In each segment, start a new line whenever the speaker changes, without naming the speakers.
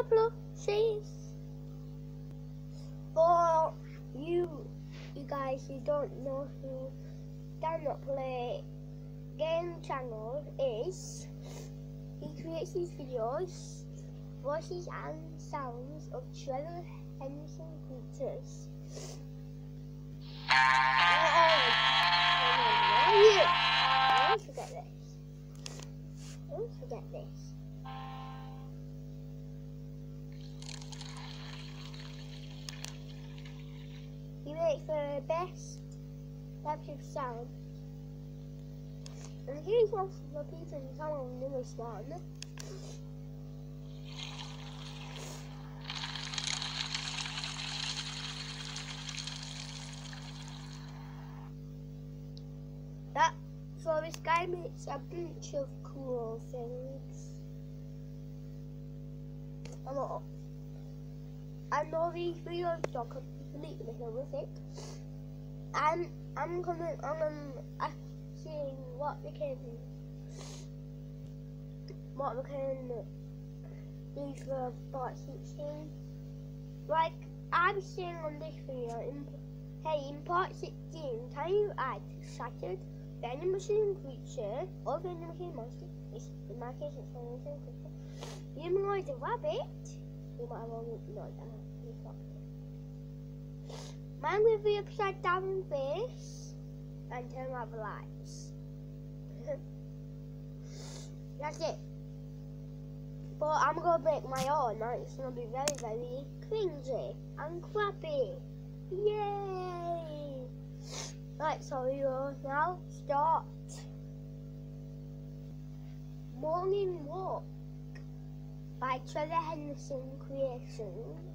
plushies. For you guys who don't know who Stand Up Play Game channel is, he creates these videos, voices and sounds of Trevor Henderson creatures. Don't forget this. Don't forget this. He makes the best types of sound. And here's one for the people who come on the newest one. So this guy makes a bunch of cool things. I know these videos don't completely horrific. And I'm seeing what we can do for part 16. Like I'm saying on this video, in part 16, can you add shattered vending machine creature or vending machine monster? In my case, it's vending machine creature. Humanoid rabbit. You might have already know that. Man with the upside down face and turn out the lights. That's it. But I'm gonna make my own, and it's gonna be very, very cringy and crappy. Yay! Right, so we will now start. Morning Walk by Trevor Henderson Creations.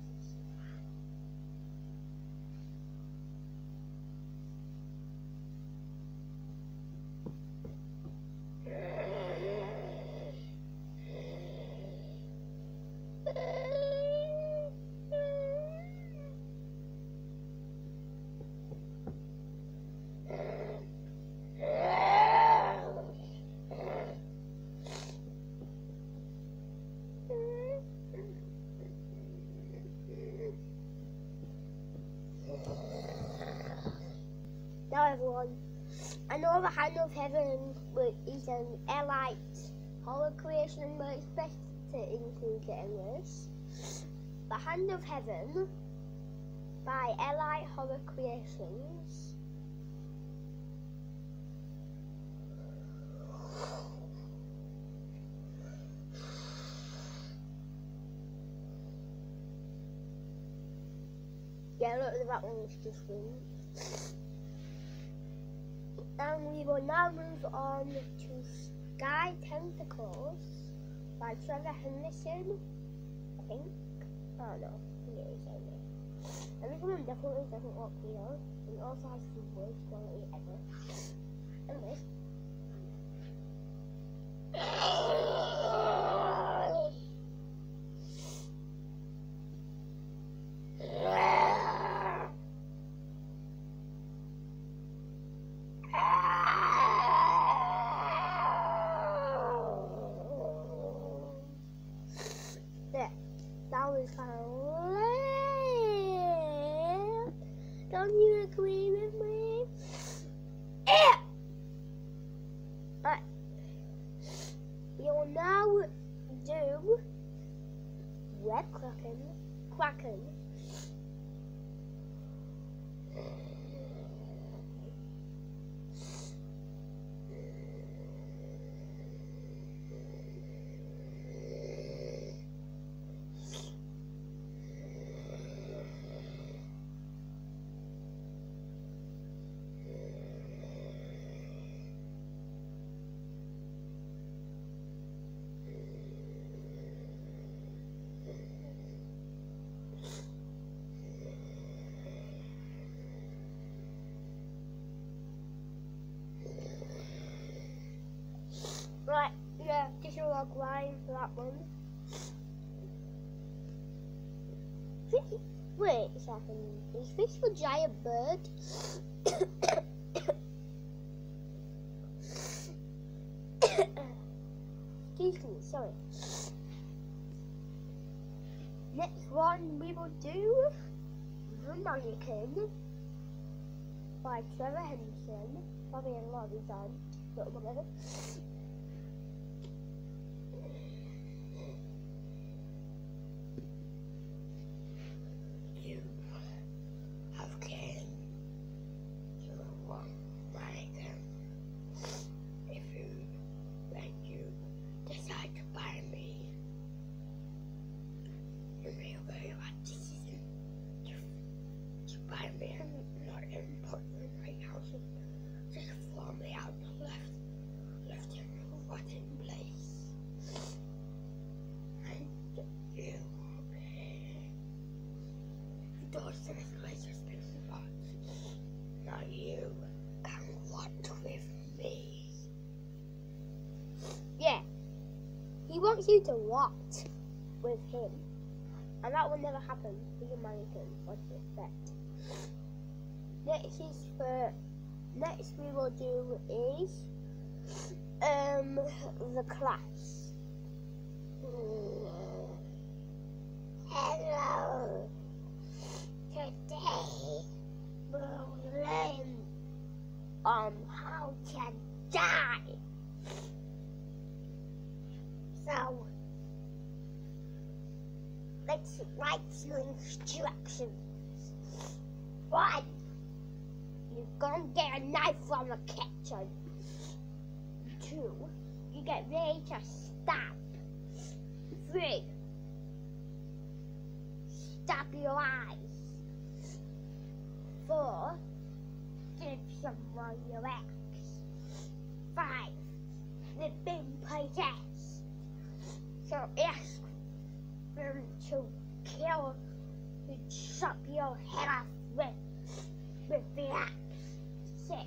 Now everyone, I know the Hand of Heaven is an elite horror creation, but it's best to include it in this. The Hand of Heaven by Elite Horror Creations. Yeah, look, that one was just winged. And we will now move on to Sky Tentacles by Trevor Henderson, I think. I don't know. I think it is anyway. And this one definitely doesn't look real. And it also has the worst quality ever. Anyways. That was kind of lame. Don't you agree with me? Right. You'll now do Web Kraken. Right, yeah, just a log line for that one. Wait a second, is this for giant bird? Excuse me, sorry. Next one we will do The Mannequin by Trevor Henderson. Probably a lot of these aren't, but whatever.
You have came to the wrong mannequin. When you decide to buy me, you made a very hard decision to buy me and not even put me in my house. Just throw me out and left him rotten place. And you those delicious spots. Now you can rot with me.
Yeah, he wants you to rot with him, and that will never happen. The Mannequin, what do you expect? Next we will do is The Class.
Hello. Today we'll learn how to die. So let's write some instructions. 1.
You gonna get a knife from the kitchen. 2. You get ready to stab. 3. Stab your eyes. 4. Give someone your ex. 5. They've been possessed. So ask them to kill and chop your head off with the axe. 6.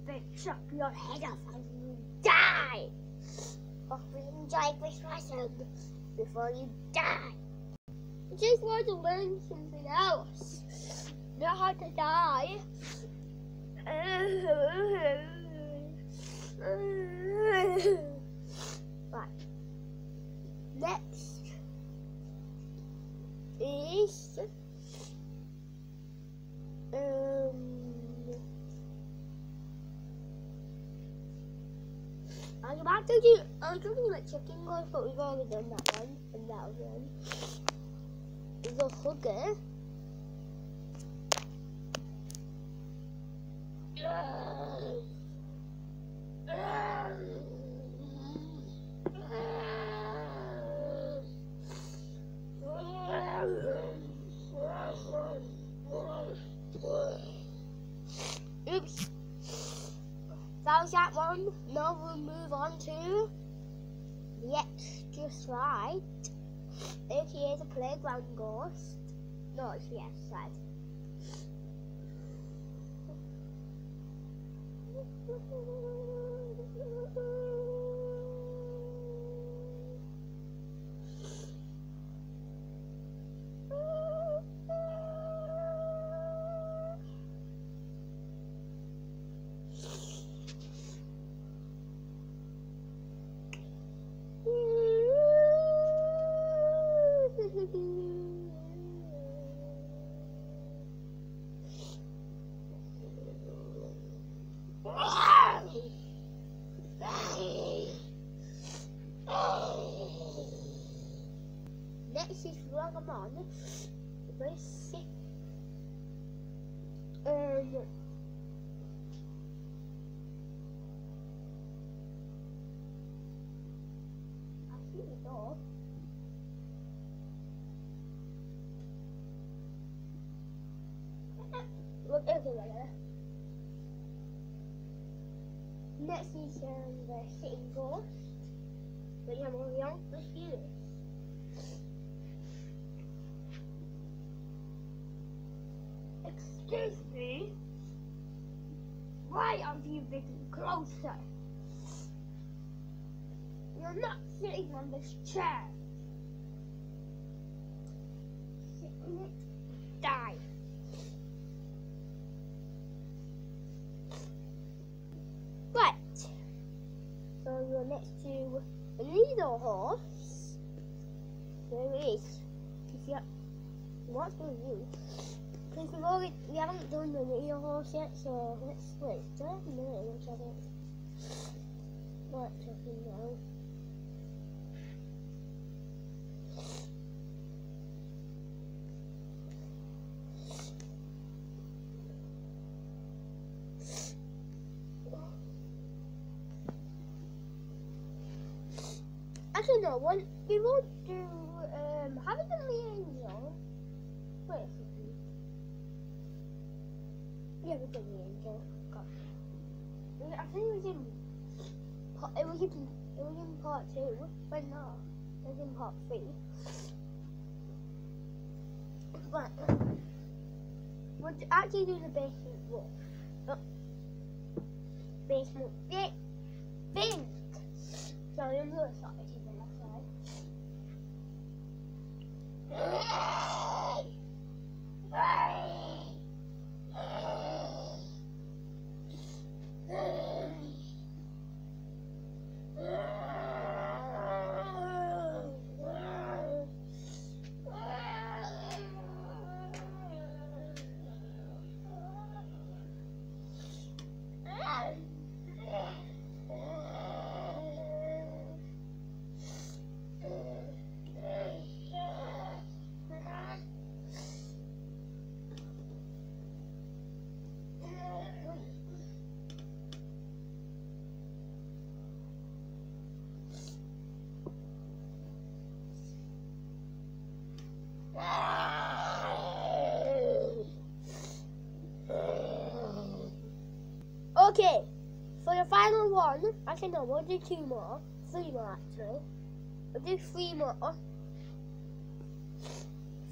They chop your head off and you die. Hope you enjoy this lesson before you die. I just want to learn something else. Not how to die. Right. Next is I was going to let chicken go, but we've already done that one, and that one. The Hugger. Oops. That was that one. Now we'll move on to the extra slide. If he is a playground ghost. No, it's the extra slide. Next is Ragamon. Very sick. I see the door. Look over there. Next is the sitting ghost. But you have a young years. Excuse me. Why aren't you getting closer? You're not sitting on this chair. Sit on it, die. Right. So you're next to a needle horse. So There is. What's going you? Because we haven't done the video horse yet, so let's wait. Do I have a minute? Let's have it. Right, checking now. Actually, no, we won't do, haven't done the angel. Wait a second. Yeah, we did the angel. God. I think it was in part 2, but no, it was in part 3. But, we'll actually do the basement wall. Basement thing. Sorry, I'm really sorry. Okay, for the final one, actually no, we'll do 3 more actually. We'll do 3 more.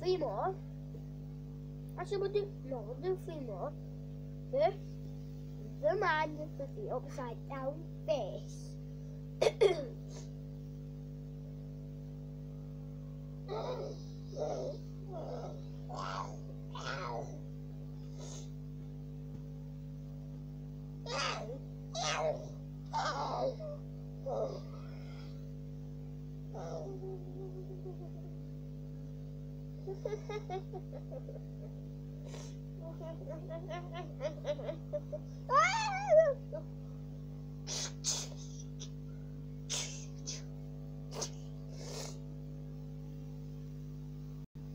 3 more. Actually we'll do 3 more. The man with the upside down face.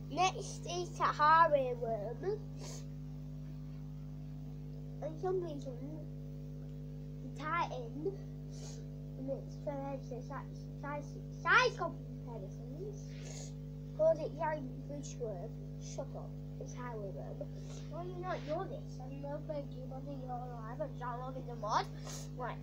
Next is a Harry worm. And for some reason, the Titan makes size comparisons. Calls it giant fish worm. Shut up, it's Harry worm. Why do you not know this? I'm not going to bother your life and download in the mod. Right.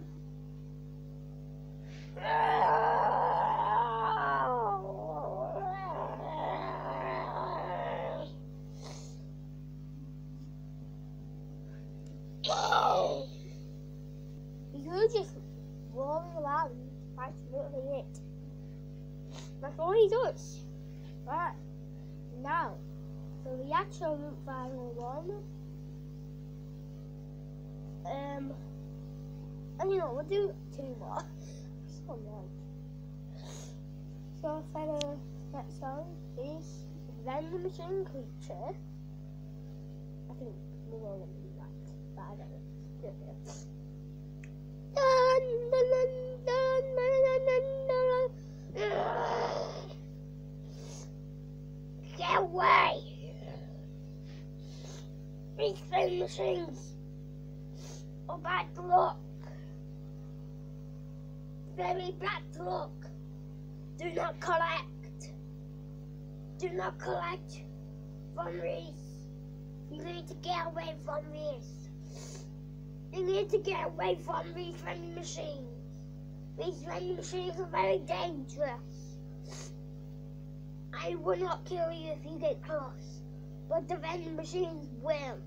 You're just rolling around trying to motivate it. That's all he does. Right. Now, for the actual final one. And you know, we'll do 2 more. So long. So for the next song is Vending Machine Creature. I think we will do that, but I don't know. Get away! These vending machines are bad luck. Very bad luck. Do not collect. Do not collect from these. You need to get away from this. You need to get away from these vending machines. These vending machines are very dangerous. I will not kill you if you get close, but the vending machines will.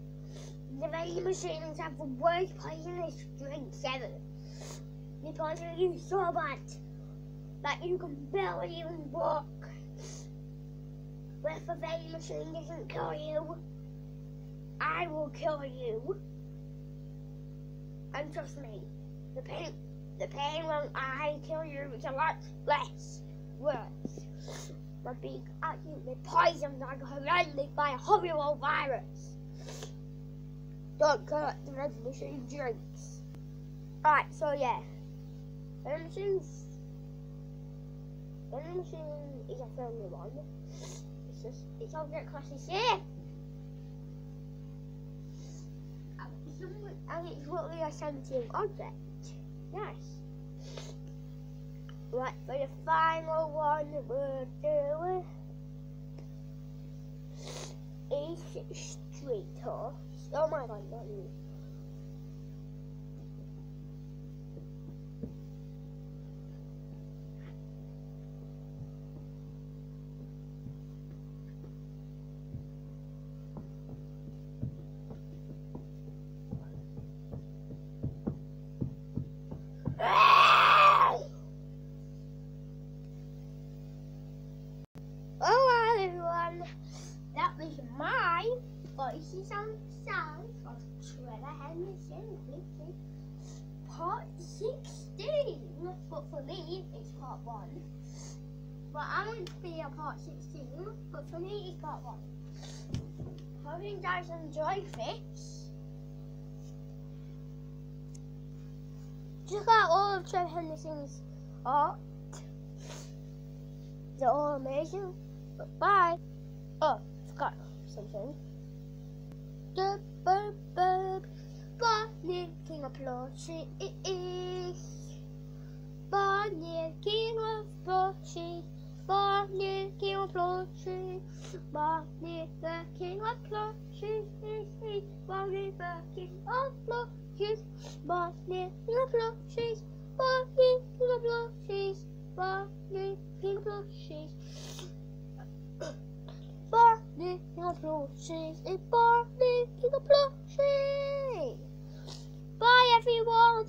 The vending machines have the worst poisonous drinks ever. They poison you so bad that you can barely even walk. But if a vending machine doesn't kill you, I will kill you. And trust me, the pain when I kill you is a lot less worse. my beak accidentally poisoned and horrendous by a horrible virus. Don't collect the vending machine drinks. Right, so yeah. Vending machine is a friendly one. It's object class is safe. And it's really a sentient object. Yes. Right, for the final one we'll do is street horse. Oh my god, not you. Oh, everyone, that was my voices and sounds of Trevor Henderson, which is part 16. But for me, it's part 1. But I want to be a part 16, but for me, it's part 1. Hope you guys enjoy this. Check out all of Trevor Henderson's art. They're all amazing. But bye. Oh, forgot something. Bonnie King of Plushy is. Bonnie King of Plushy. Bonnie King of Plushy. Bonnie the King of Plushy. Bonnie the King of Plushy. Bonnie King of Plushy. Bonnie King of Plushy. Bonnie King of Plushy. Bonnie King of Plushy. Bonnie King of Plushy. Bye everyone.